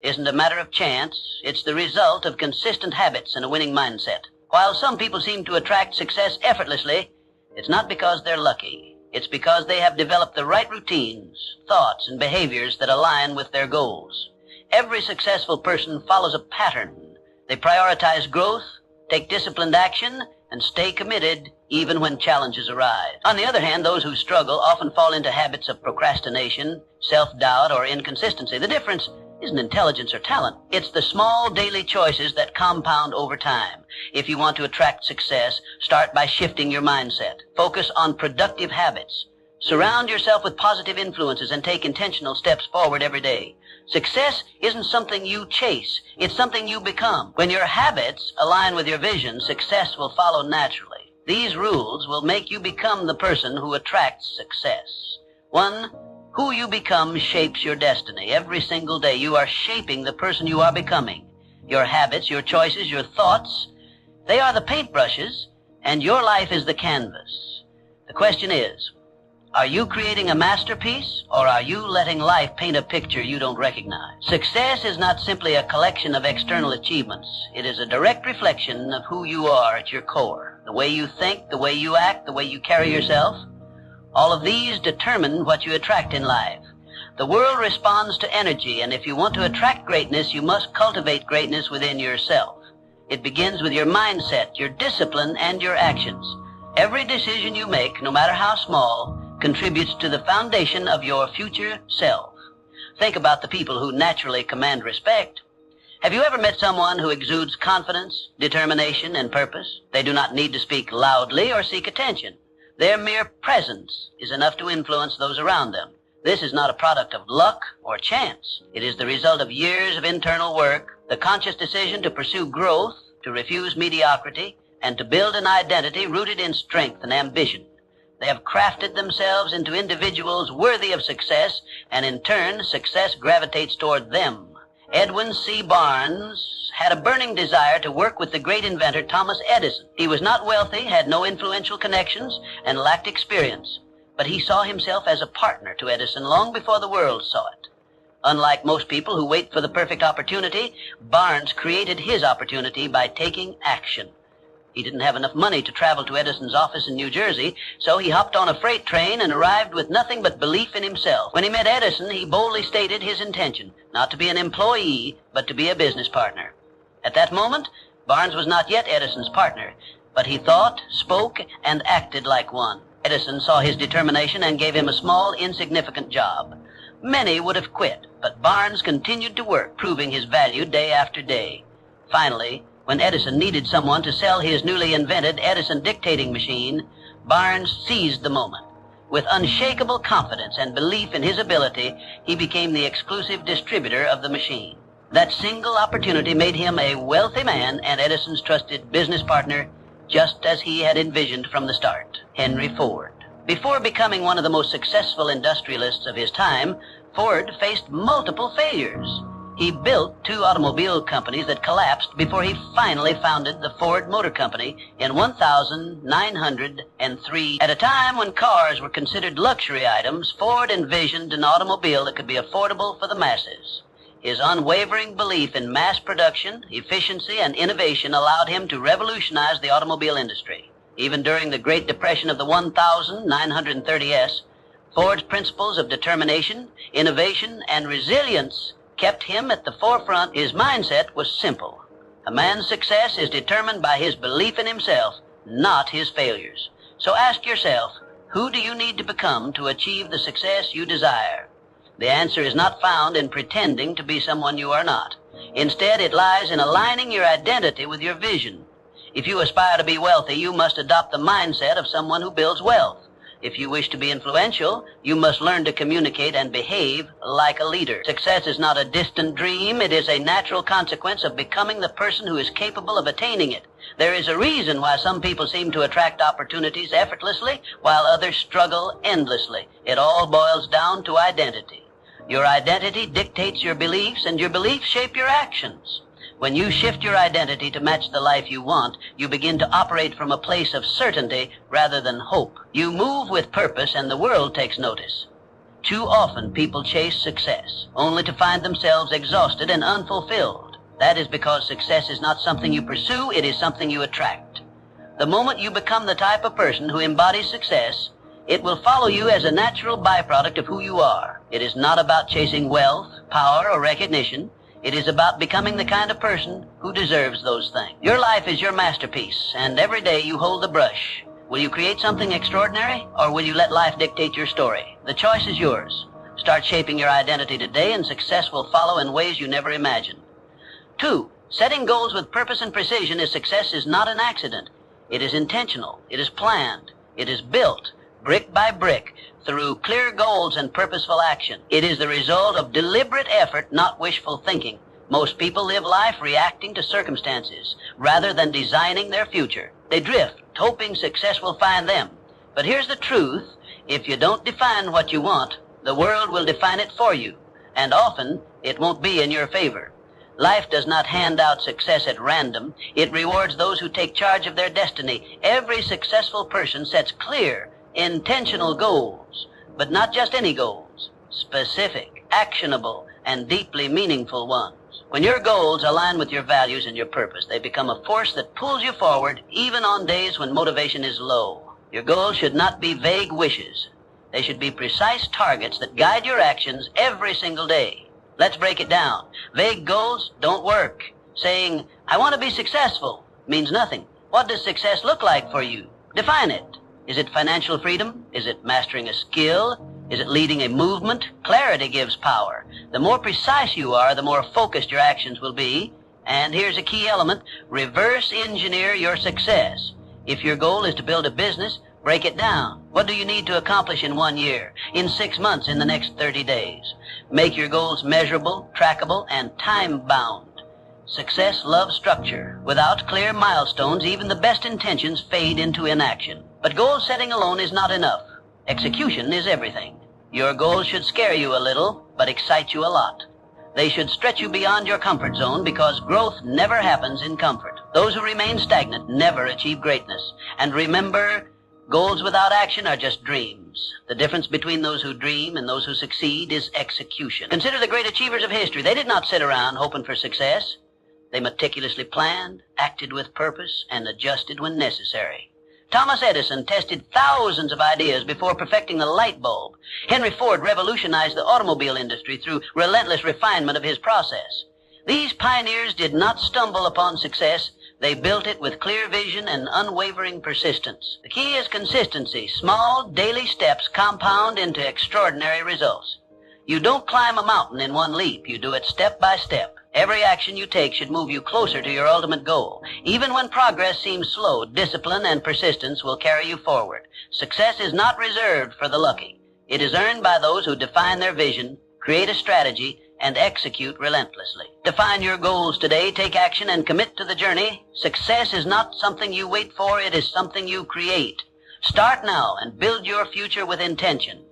isn't a matter of chance. It's the result of consistent habits and a winning mindset. While some people seem to attract success effortlessly, it's not because they're lucky. It's because they have developed the right routines, thoughts, and behaviors that align with their goals. Every successful person follows a pattern. They prioritize growth, take disciplined action, and stay committed even when challenges arise. On the other hand, those who struggle often fall into habits of procrastination, self-doubt, or inconsistency. The difference isn't intelligence or talent. It's the small daily choices that compound over time. If you want to attract success, start by shifting your mindset. Focus on productive habits. Surround yourself with positive influences and take intentional steps forward every day. Success isn't something you chase. It's something you become. When your habits align with your vision, success will follow naturally. These rules will make you become the person who attracts success. 1. Who you become shapes your destiny. Every single day you are shaping the person you are becoming. Your habits, your choices, your thoughts, they are the paintbrushes, and your life is the canvas. The question is, are you creating a masterpiece, or are you letting life paint a picture you don't recognize? Success is not simply a collection of external achievements. It is a direct reflection of who you are at your core. The way you think, the way you act, the way you carry yourself. All of these determine what you attract in life. The world responds to energy, and if you want to attract greatness, you must cultivate greatness within yourself. It begins with your mindset, your discipline, and your actions. Every decision you make, no matter how small, contributes to the foundation of your future self. Think about the people who naturally command respect. Have you ever met someone who exudes confidence, determination, and purpose? They do not need to speak loudly or seek attention. Their mere presence is enough to influence those around them. This is not a product of luck or chance. It is the result of years of internal work, the conscious decision to pursue growth, to refuse mediocrity, and to build an identity rooted in strength and ambition. They have crafted themselves into individuals worthy of success, and in turn, success gravitates toward them. Edwin C. Barnes had a burning desire to work with the great inventor Thomas Edison. He was not wealthy, had no influential connections, and lacked experience, but he saw himself as a partner to Edison long before the world saw it. Unlike most people who wait for the perfect opportunity, Barnes created his opportunity by taking action. He didn't have enough money to travel to Edison's office in New Jersey, so he hopped on a freight train and arrived with nothing but belief in himself. When he met Edison, he boldly stated his intention, not to be an employee, but to be a business partner. At that moment, Barnes was not yet Edison's partner, but he thought, spoke, and acted like one. Edison saw his determination and gave him a small, insignificant job. Many would have quit, but Barnes continued to work, proving his value day after day. Finally, when Edison needed someone to sell his newly invented Edison dictating machine, Barnes seized the moment. With unshakable confidence and belief in his ability, he became the exclusive distributor of the machine. That single opportunity made him a wealthy man and Edison's trusted business partner, just as he had envisioned from the start. Henry Ford. Before becoming one of the most successful industrialists of his time, Ford faced multiple failures. He built 2 automobile companies that collapsed before he finally founded the Ford Motor Company in 1903. At a time when cars were considered luxury items, Ford envisioned an automobile that could be affordable for the masses. His unwavering belief in mass production, efficiency, and innovation allowed him to revolutionize the automobile industry. Even during the Great Depression of the 1930s, Ford's principles of determination, innovation, and resilience kept him at the forefront. His mindset was simple. A man's success is determined by his belief in himself, not his failures. So ask yourself, who do you need to become to achieve the success you desire? The answer is not found in pretending to be someone you are not. Instead, it lies in aligning your identity with your vision. If you aspire to be wealthy, you must adopt the mindset of someone who builds wealth. If you wish to be influential, you must learn to communicate and behave like a leader. Success is not a distant dream. It is a natural consequence of becoming the person who is capable of attaining it. There is a reason why some people seem to attract opportunities effortlessly, while others struggle endlessly. It all boils down to identity. Your identity dictates your beliefs, and your beliefs shape your actions. When you shift your identity to match the life you want, you begin to operate from a place of certainty rather than hope. You move with purpose, and the world takes notice. Too often people chase success, only to find themselves exhausted and unfulfilled. That is because success is not something you pursue, it is something you attract. The moment you become the type of person who embodies success, it will follow you as a natural byproduct of who you are. It is not about chasing wealth, power, or recognition. It is about becoming the kind of person who deserves those things. Your life is your masterpiece, and every day you hold the brush. Will you create something extraordinary, or will you let life dictate your story? The choice is yours. Start shaping your identity today, and success will follow in ways you never imagined. 2. Setting goals with purpose and precision is success is not an accident. It is intentional. It is planned. It is built, brick by brick, through clear goals and purposeful action. It is the result of deliberate effort, not wishful thinking. Most people live life reacting to circumstances, rather than designing their future. They drift, hoping success will find them. But here's the truth. If you don't define what you want, the world will define it for you, and often it won't be in your favor. Life does not hand out success at random. It rewards those who take charge of their destiny. Every successful person sets clear, intentional goals, but not just any goals. Specific, actionable, and deeply meaningful ones. When your goals align with your values and your purpose, they become a force that pulls you forward even on days when motivation is low. Your goals should not be vague wishes. They should be precise targets that guide your actions every single day. Let's break it down. Vague goals don't work. Saying, I want to be successful, means nothing. What does success look like for you? Define it. Is it financial freedom? Is it mastering a skill? Is it leading a movement? Clarity gives power. The more precise you are, the more focused your actions will be. And here's a key element. Reverse engineer your success. If your goal is to build a business, break it down. What do you need to accomplish in 1 year, in 6 months, in the next 30 days? Make your goals measurable, trackable, and time-bound. Success loves structure. Without clear milestones, even the best intentions fade into inaction. But goal setting alone is not enough. Execution is everything. Your goals should scare you a little, but excite you a lot. They should stretch you beyond your comfort zone, because growth never happens in comfort. Those who remain stagnant never achieve greatness. And remember, goals without action are just dreams. The difference between those who dream and those who succeed is execution. Consider the great achievers of history. They did not sit around hoping for success. They meticulously planned, acted with purpose, and adjusted when necessary. Thomas Edison tested thousands of ideas before perfecting the light bulb. Henry Ford revolutionized the automobile industry through relentless refinement of his process. These pioneers did not stumble upon success. They built it with clear vision and unwavering persistence. The key is consistency. Small, daily steps compound into extraordinary results. You don't climb a mountain in one leap. You do it step by step. Every action you take should move you closer to your ultimate goal. Even when progress seems slow, discipline and persistence will carry you forward. Success is not reserved for the lucky. It is earned by those who define their vision, create a strategy, and execute relentlessly. Define your goals today, take action, and commit to the journey. Success is not something you wait for, it is something you create. Start now and build your future with intention.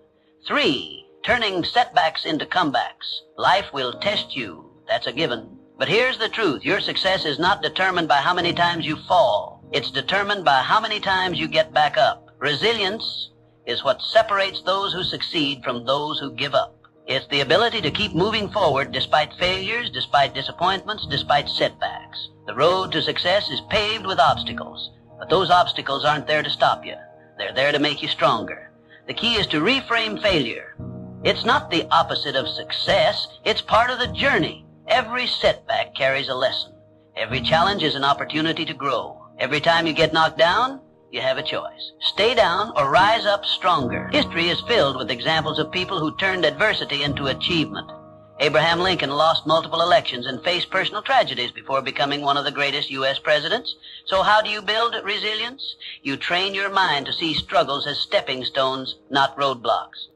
3. Turning setbacks into comebacks. Life will test you. That's a given. But here's the truth. Your success is not determined by how many times you fall. It's determined by how many times you get back up. Resilience is what separates those who succeed from those who give up. It's the ability to keep moving forward despite failures, despite disappointments, despite setbacks. The road to success is paved with obstacles, but those obstacles aren't there to stop you. They're there to make you stronger. The key is to reframe failure. It's not the opposite of success. It's part of the journey. Every setback carries a lesson. Every challenge is an opportunity to grow. Every time you get knocked down, you have a choice. Stay down or rise up stronger. History is filled with examples of people who turned adversity into achievement. Abraham Lincoln lost multiple elections and faced personal tragedies before becoming one of the greatest U.S. presidents. So how do you build resilience? You train your mind to see struggles as stepping stones, not roadblocks.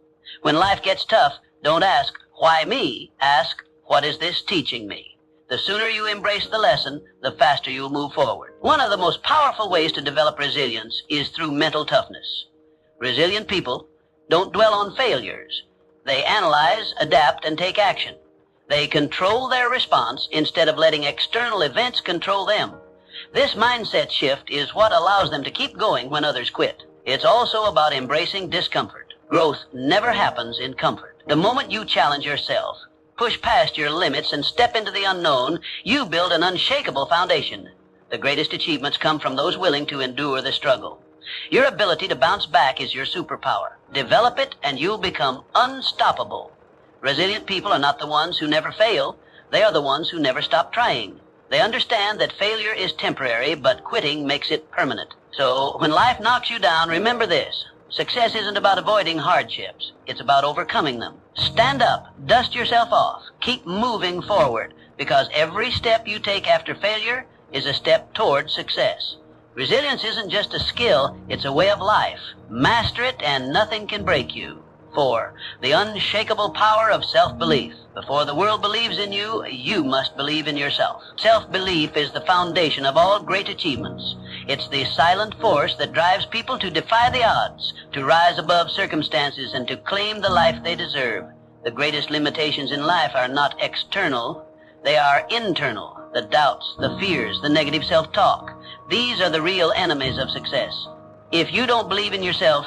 When life gets tough, don't ask, why me? Ask, what is this teaching me? The sooner you embrace the lesson, the faster you'll move forward. One of the most powerful ways to develop resilience is through mental toughness. Resilient people don't dwell on failures. They analyze, adapt, and take action. They control their response instead of letting external events control them. This mindset shift is what allows them to keep going when others quit. It's also about embracing discomfort. Growth never happens in comfort. The moment you challenge yourself, push past your limits, and step into the unknown, you build an unshakable foundation. The greatest achievements come from those willing to endure the struggle. Your ability to bounce back is your superpower. Develop it and you'll become unstoppable. Resilient people are not the ones who never fail. They are the ones who never stop trying. They understand that failure is temporary, but quitting makes it permanent. So when life knocks you down, remember this. Success isn't about avoiding hardships. It's about overcoming them. Stand up, dust yourself off, keep moving forward, because every step you take after failure is a step toward success. Resilience isn't just a skill, it's a way of life. Master it and nothing can break you. 4. The unshakable power of self-belief. Before the world believes in you, you must believe in yourself. Self-belief is the foundation of all great achievements. It's the silent force that drives people to defy the odds, to rise above circumstances, and to claim the life they deserve. The greatest limitations in life are not external, they are internal. The doubts, the fears, the negative self-talk. These are the real enemies of success. If you don't believe in yourself,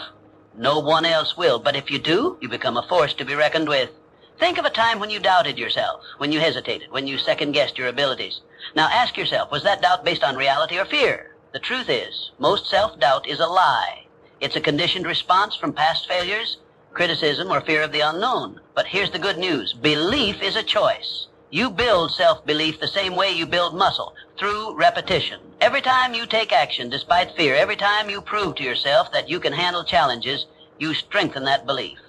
no one else will. But if you do, you become a force to be reckoned with. Think of a time when you doubted yourself, when you hesitated, when you second-guessed your abilities. Now ask yourself, was that doubt based on reality or fear? The truth is, most self-doubt is a lie. It's a conditioned response from past failures, criticism, or fear of the unknown. But here's the good news. Belief is a choice. You build self-belief the same way you build muscle, through repetition. Every time you take action despite fear, every time you prove to yourself that you can handle challenges, you strengthen that belief.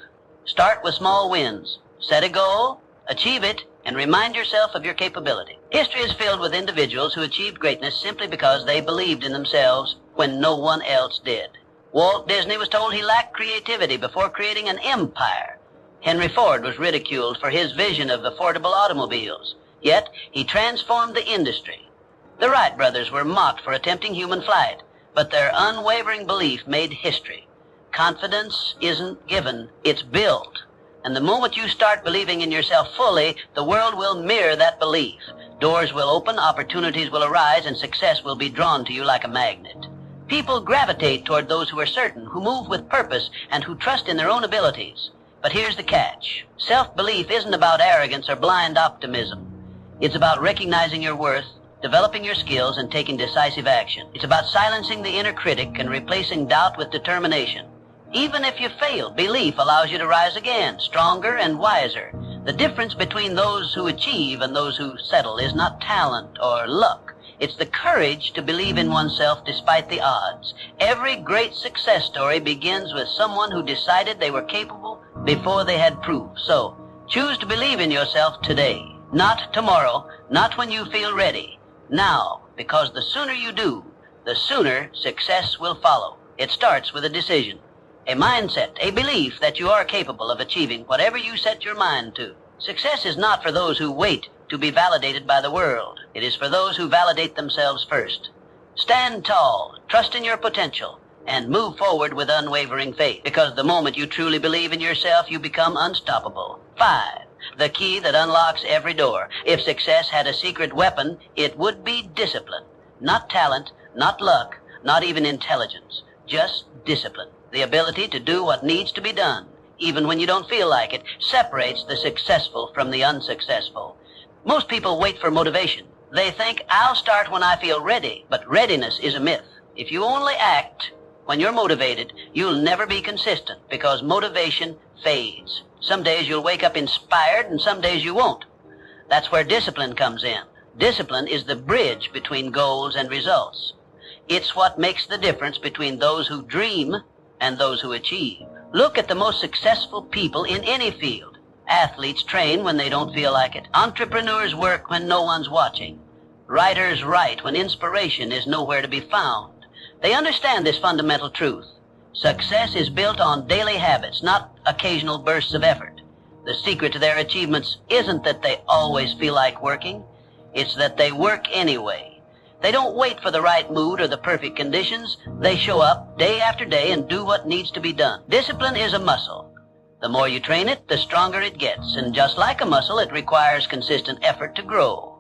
Start with small wins. Set a goal, achieve it, and remind yourself of your capability. History is filled with individuals who achieved greatness simply because they believed in themselves when no one else did. Walt Disney was told he lacked creativity before creating an empire. Henry Ford was ridiculed for his vision of affordable automobiles, yet he transformed the industry. The Wright brothers were mocked for attempting human flight, but their unwavering belief made history. Confidence isn't given, it's built. And the moment you start believing in yourself fully, the world will mirror that belief. Doors will open, opportunities will arise, and success will be drawn to you like a magnet. People gravitate toward those who are certain, who move with purpose, and who trust in their own abilities. But here's the catch. Self-belief isn't about arrogance or blind optimism. It's about recognizing your worth, developing your skills, and taking decisive action. It's about silencing the inner critic and replacing doubt with determination. Even if you fail, belief allows you to rise again, stronger and wiser. The difference between those who achieve and those who settle is not talent or luck. It's the courage to believe in oneself despite the odds. Every great success story begins with someone who decided they were capable before they had proof. So, choose to believe in yourself today. Not tomorrow, not when you feel ready. Now, because the sooner you do, the sooner success will follow. It starts with a decision, a mindset, a belief that you are capable of achieving whatever you set your mind to. Success is not for those who wait to be validated by the world. It is for those who validate themselves first. Stand tall, trust in your potential, and move forward with unwavering faith, because the moment you truly believe in yourself, you become unstoppable. 5. The key that unlocks every door. If success had a secret weapon, it would be discipline. Not talent, not luck, not even intelligence. Just discipline. The ability to do what needs to be done, even when you don't feel like it, separates the successful from the unsuccessful. Most people wait for motivation. They think, I'll start when I feel ready, but readiness is a myth. If you only act when you're motivated, you'll never be consistent, because motivation fades. Some days you'll wake up inspired, and some days you won't. That's where discipline comes in. Discipline is the bridge between goals and results. It's what makes the difference between those who dream and those who achieve. Look at the most successful people in any field. Athletes train when they don't feel like it. Entrepreneurs work when no one's watching. Writers write when inspiration is nowhere to be found. They understand this fundamental truth. Success is built on daily habits, not occasional bursts of effort. The secret to their achievements isn't that they always feel like working. It's that they work anyway. They don't wait for the right mood or the perfect conditions. They show up day after day and do what needs to be done. Discipline is a muscle. The more you train it, the stronger it gets. And just like a muscle, it requires consistent effort to grow.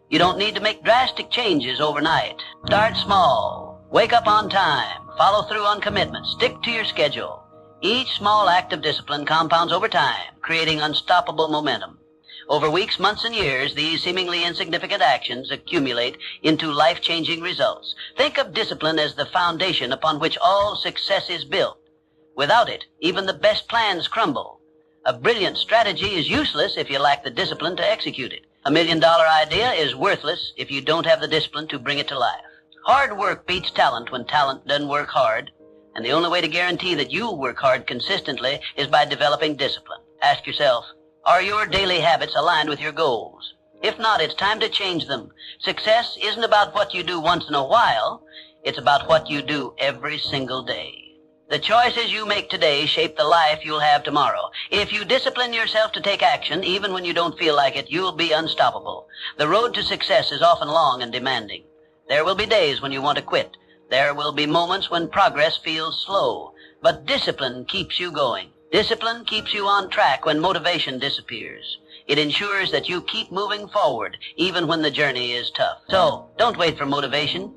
You don't need to make drastic changes overnight. Start small. Wake up on time. Follow through on commitments. Stick to your schedule. Each small act of discipline compounds over time, creating unstoppable momentum. Over weeks, months, and years, these seemingly insignificant actions accumulate into life-changing results. Think of discipline as the foundation upon which all success is built. Without it, even the best plans crumble. A brilliant strategy is useless if you lack the discipline to execute it. $1 million idea is worthless if you don't have the discipline to bring it to life. Hard work beats talent when talent doesn't work hard. And the only way to guarantee that you'll work hard consistently is by developing discipline. Ask yourself, are your daily habits aligned with your goals? If not, it's time to change them. Success isn't about what you do once in a while. It's about what you do every single day. The choices you make today shape the life you'll have tomorrow. If you discipline yourself to take action, even when you don't feel like it, you'll be unstoppable. The road to success is often long and demanding. There will be days when you want to quit. There will be moments when progress feels slow, but discipline keeps you going. Discipline keeps you on track when motivation disappears. It ensures that you keep moving forward, even when the journey is tough. So, don't wait for motivation.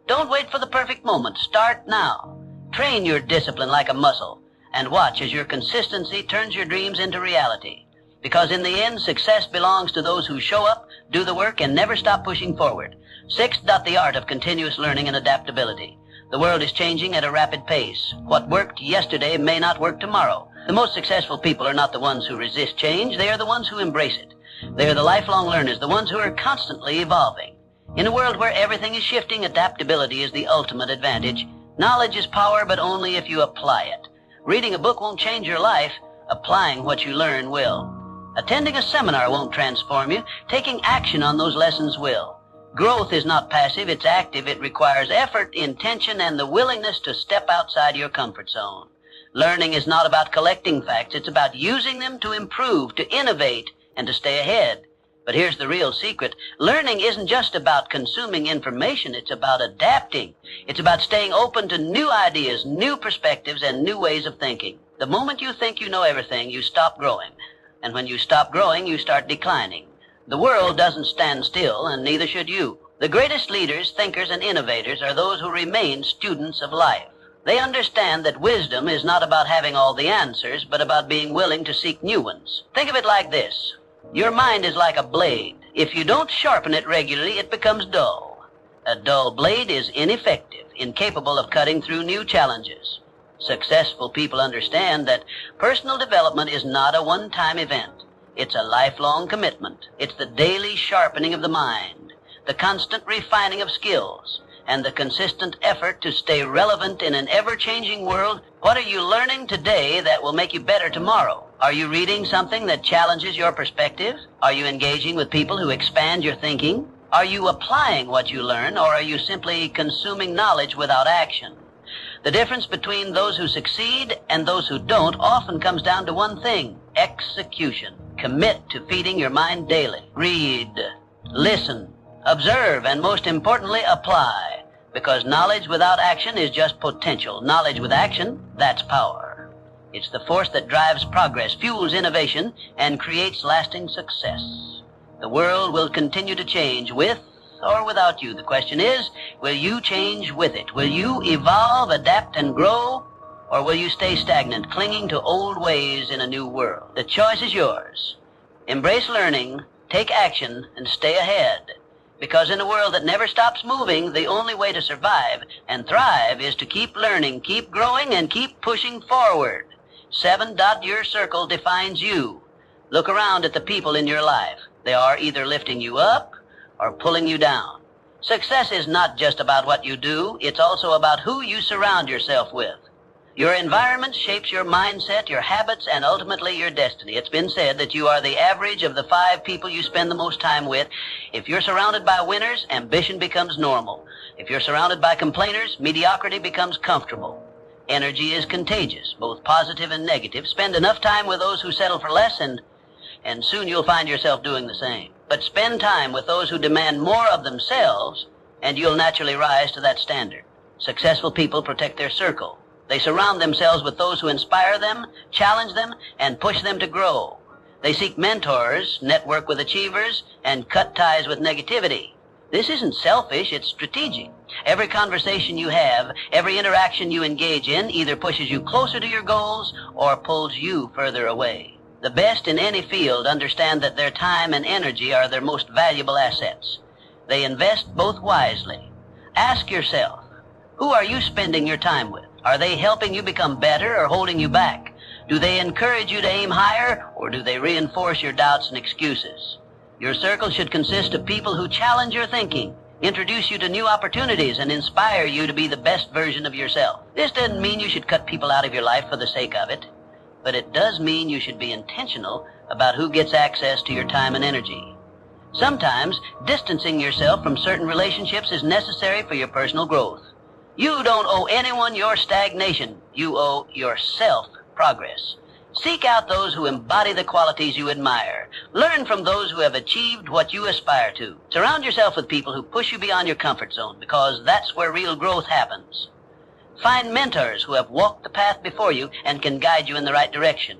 Don't wait for the perfect moment. Start now. Train your discipline like a muscle, and watch as your consistency turns your dreams into reality. Because in the end, success belongs to those who show up, do the work, and never stop pushing forward. Sixth, the art of continuous learning and adaptability. The world is changing at a rapid pace. What worked yesterday may not work tomorrow. The most successful people are not the ones who resist change. They are the ones who embrace it. They are the lifelong learners, the ones who are constantly evolving. In a world where everything is shifting, adaptability is the ultimate advantage. Knowledge is power, but only if you apply it. Reading a book won't change your life. Applying what you learn will. Attending a seminar won't transform you. Taking action on those lessons will. Growth is not passive, it's active. It requires effort, intention, and the willingness to step outside your comfort zone. Learning is not about collecting facts, it's about using them to improve, to innovate, and to stay ahead. But here's the real secret. Learning isn't just about consuming information, it's about adapting. It's about staying open to new ideas, new perspectives, and new ways of thinking. The moment you think you know everything, you stop growing. And when you stop growing, you start declining. The world doesn't stand still, and neither should you. The greatest leaders, thinkers, and innovators are those who remain students of life. They understand that wisdom is not about having all the answers, but about being willing to seek new ones. Think of it like this. Your mind is like a blade. If you don't sharpen it regularly, it becomes dull. A dull blade is ineffective, incapable of cutting through new challenges. Successful people understand that personal development is not a one-time event. It's a lifelong commitment. It's the daily sharpening of the mind, the constant refining of skills, and the consistent effort to stay relevant in an ever-changing world. What are you learning today that will make you better tomorrow? Are you reading something that challenges your perspective? Are you engaging with people who expand your thinking? Are you applying what you learn, or are you simply consuming knowledge without action? The difference between those who succeed and those who don't often comes down to one thing: execution. Commit to feeding your mind daily. Read, listen, observe, and most importantly, apply. Because knowledge without action is just potential. Knowledge with action, that's power. It's the force that drives progress, fuels innovation, and creates lasting success. The world will continue to change with or without you. The question is, will you change with it? Will you evolve, adapt, and grow? Or will you stay stagnant, clinging to old ways in a new world? The choice is yours. Embrace learning, take action, and stay ahead. Because in a world that never stops moving, the only way to survive and thrive is to keep learning, keep growing, and keep pushing forward. 7. Your circle defines you. Look around at the people in your life. They are either lifting you up or pulling you down. Success is not just about what you do, it's also about who you surround yourself with. Your environment shapes your mindset, your habits, and ultimately your destiny. It's been said that you are the average of the 5 people you spend the most time with. If you're surrounded by winners, ambition becomes normal. If you're surrounded by complainers, mediocrity becomes comfortable. Energy is contagious, both positive and negative. Spend enough time with those who settle for less, and soon you'll find yourself doing the same. But spend time with those who demand more of themselves, and you'll naturally rise to that standard. Successful people protect their circle. They surround themselves with those who inspire them, challenge them, and push them to grow. They seek mentors, network with achievers, and cut ties with negativity. This isn't selfish, it's strategic. Every conversation you have, every interaction you engage in either pushes you closer to your goals or pulls you further away. The best in any field understand that their time and energy are their most valuable assets. They invest both wisely. Ask yourself, who are you spending your time with? Are they helping you become better or holding you back? Do they encourage you to aim higher, or do they reinforce your doubts and excuses? Your circle should consist of people who challenge your thinking, introduce you to new opportunities, and inspire you to be the best version of yourself. This doesn't mean you should cut people out of your life for the sake of it, but it does mean you should be intentional about who gets access to your time and energy. Sometimes, distancing yourself from certain relationships is necessary for your personal growth. You don't owe anyone your stagnation. You owe yourself progress. Seek out those who embody the qualities you admire. Learn from those who have achieved what you aspire to. Surround yourself with people who push you beyond your comfort zone, because that's where real growth happens. Find mentors who have walked the path before you and can guide you in the right direction.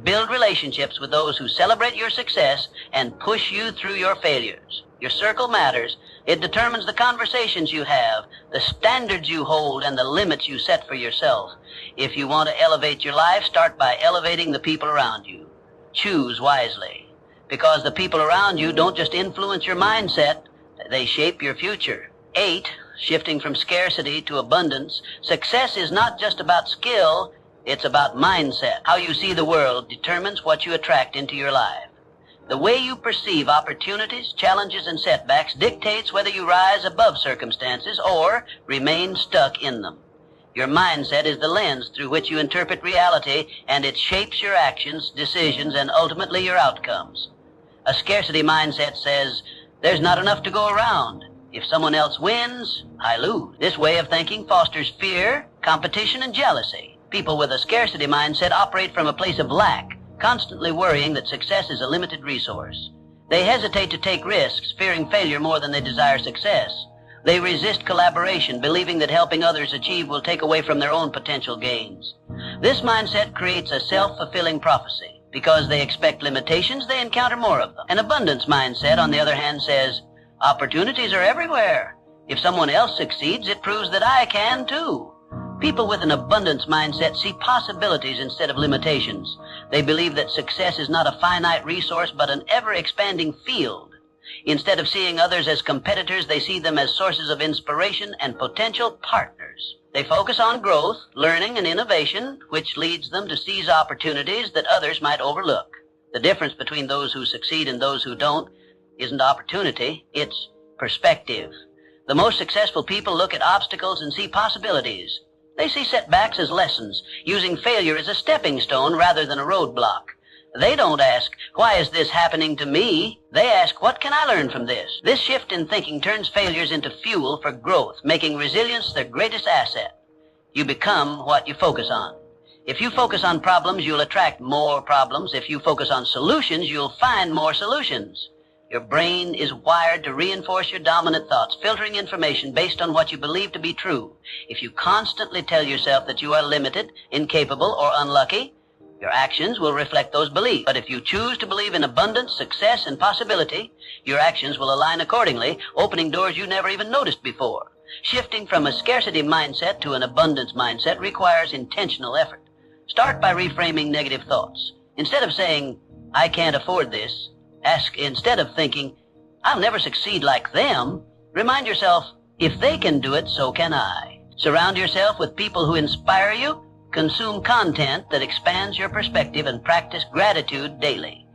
Build relationships with those who celebrate your success and push you through your failures. Your circle matters. It determines the conversations you have, the standards you hold, and the limits you set for yourself. If you want to elevate your life, start by elevating the people around you. Choose wisely, because the people around you don't just influence your mindset, they shape your future. 8, shifting from scarcity to abundance. Success is not just about skill, it's about mindset. How you see the world determines what you attract into your life. The way you perceive opportunities, challenges, and setbacks dictates whether you rise above circumstances or remain stuck in them. Your mindset is the lens through which you interpret reality, and it shapes your actions, decisions, and ultimately your outcomes. A scarcity mindset says, there's not enough to go around. If someone else wins, I lose. This way of thinking fosters fear, competition, and jealousy. People with a scarcity mindset operate from a place of lack, constantly worrying that success is a limited resource. They hesitate to take risks, fearing failure more than they desire success. They resist collaboration, believing that helping others achieve will take away from their own potential gains. This mindset creates a self-fulfilling prophecy. Because they expect limitations, they encounter more of them. An abundance mindset, on the other hand, says, opportunities are everywhere. If someone else succeeds, it proves that I can too. People with an abundance mindset see possibilities instead of limitations. They believe that success is not a finite resource, but an ever-expanding field. Instead of seeing others as competitors, they see them as sources of inspiration and potential partners. They focus on growth, learning, and innovation, which leads them to seize opportunities that others might overlook. The difference between those who succeed and those who don't isn't opportunity, it's perspective. The most successful people look at obstacles and see possibilities. They see setbacks as lessons, using failure as a stepping stone rather than a roadblock. They don't ask, why is this happening to me? They ask, what can I learn from this? This shift in thinking turns failures into fuel for growth, making resilience their greatest asset. You become what you focus on. If you focus on problems, you'll attract more problems. If you focus on solutions, you'll find more solutions. Your brain is wired to reinforce your dominant thoughts, filtering information based on what you believe to be true. If you constantly tell yourself that you are limited, incapable, or unlucky, your actions will reflect those beliefs. But if you choose to believe in abundance, success, and possibility, your actions will align accordingly, opening doors you never even noticed before. Shifting from a scarcity mindset to an abundance mindset requires intentional effort. Start by reframing negative thoughts. Instead of saying, I can't afford this, ask, instead of thinking, I'll never succeed like them, remind yourself, if they can do it, so can I. Surround yourself with people who inspire you, consume content that expands your perspective, and practice gratitude daily.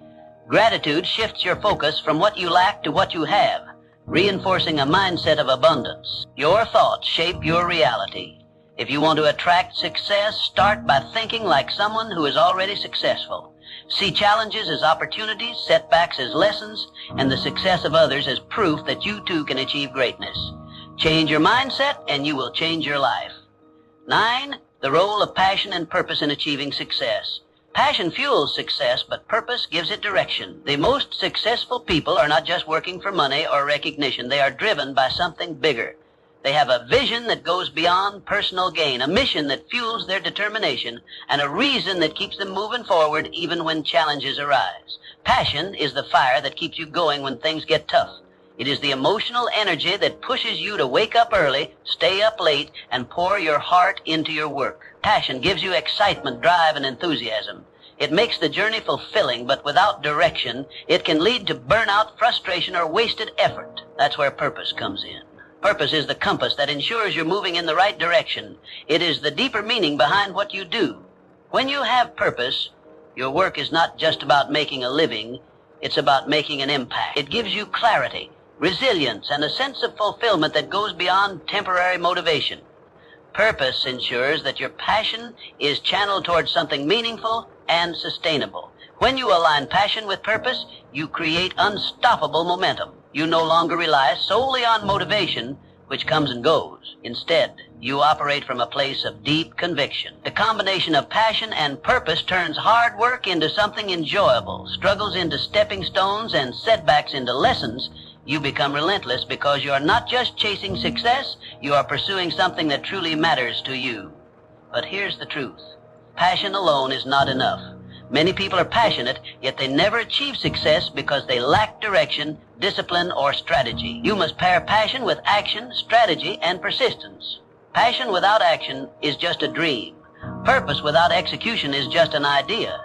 Gratitude shifts your focus from what you lack to what you have, reinforcing a mindset of abundance. Your thoughts shape your reality. If you want to attract success, start by thinking like someone who is already successful. See challenges as opportunities, setbacks as lessons, and the success of others as proof that you too can achieve greatness. Change your mindset and you will change your life. 9, the role of passion and purpose in achieving success. Passion fuels success, but purpose gives it direction. The most successful people are not just working for money or recognition. They are driven by something bigger. They have a vision that goes beyond personal gain, a mission that fuels their determination, and a reason that keeps them moving forward even when challenges arise. Passion is the fire that keeps you going when things get tough. It is the emotional energy that pushes you to wake up early, stay up late, and pour your heart into your work. Passion gives you excitement, drive, and enthusiasm. It makes the journey fulfilling, but without direction, it can lead to burnout, frustration, or wasted effort. That's where purpose comes in. Purpose is the compass that ensures you're moving in the right direction. It is the deeper meaning behind what you do. When you have purpose, your work is not just about making a living, it's about making an impact. It gives you clarity, resilience, and a sense of fulfillment that goes beyond temporary motivation. Purpose ensures that your passion is channeled towards something meaningful and sustainable. When you align passion with purpose, you create unstoppable momentum. You no longer rely solely on motivation, which comes and goes. Instead, you operate from a place of deep conviction. The combination of passion and purpose turns hard work into something enjoyable, struggles into stepping stones, and setbacks into lessons. You become relentless because you are not just chasing success, you are pursuing something that truly matters to you. But here's the truth. Passion alone is not enough. Many people are passionate, yet they never achieve success because they lack direction, discipline, or strategy. You must pair passion with action, strategy, and persistence. Passion without action is just a dream. Purpose without execution is just an idea.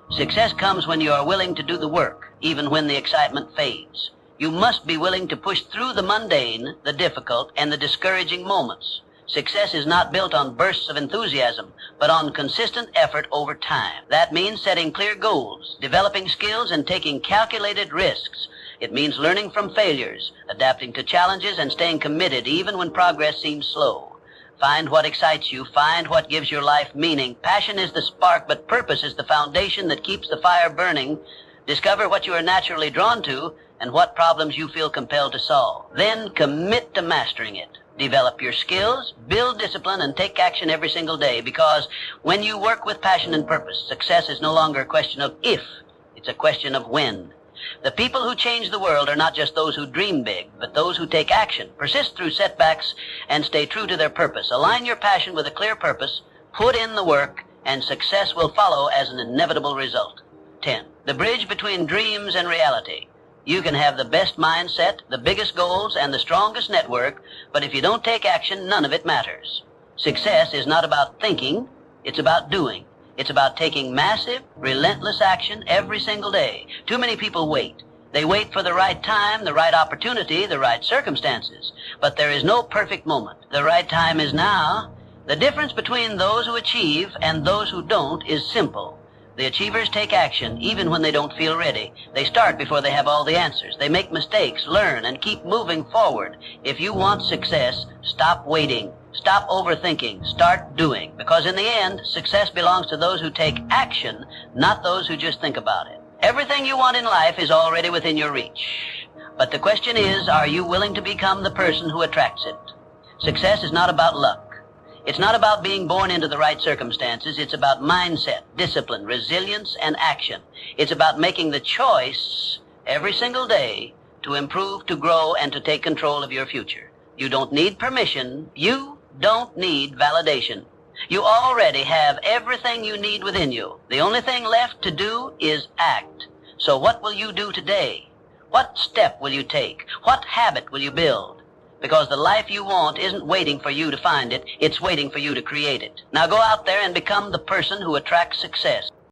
Success comes when you are willing to do the work, even when the excitement fades. You must be willing to push through the mundane, the difficult, and the discouraging moments. Success is not built on bursts of enthusiasm, but on consistent effort over time. That means setting clear goals, developing skills, and taking calculated risks. It means learning from failures, adapting to challenges, and staying committed even when progress seems slow. Find what excites you. Find what gives your life meaning. Passion is the spark, but purpose is the foundation that keeps the fire burning. Discover what you are naturally drawn to and what problems you feel compelled to solve. Then commit to mastering it. Develop your skills, build discipline, and take action every single day, because when you work with passion and purpose, success is no longer a question of if, it's a question of when. The people who change the world are not just those who dream big, but those who take action, persist through setbacks, and stay true to their purpose. Align your passion with a clear purpose, put in the work, and success will follow as an inevitable result. 10. The bridge between dreams and reality. You can have the best mindset, the biggest goals, and the strongest network, but if you don't take action, none of it matters. Success is not about thinking, it's about doing. It's about taking massive, relentless action every single day. Too many people wait. They wait for the right time, the right opportunity, the right circumstances. But there is no perfect moment. The right time is now. The difference between those who achieve and those who don't is simple. The achievers take action even when they don't feel ready. They start before they have all the answers. They make mistakes, learn, and keep moving forward. If you want success, stop waiting. Stop overthinking. Start doing. Because in the end, success belongs to those who take action, not those who just think about it. Everything you want in life is already within your reach. But the question is, are you willing to become the person who attracts it? Success is not about luck. It's not about being born into the right circumstances. It's about mindset, discipline, resilience, and action. It's about making the choice every single day to improve, to grow, and to take control of your future. You don't need permission. You don't need validation. You already have everything you need within you. The only thing left to do is act. So what will you do today? What step will you take? What habit will you build? Because the life you want isn't waiting for you to find it, it's waiting for you to create it. Now go out there and become the person who attracts success.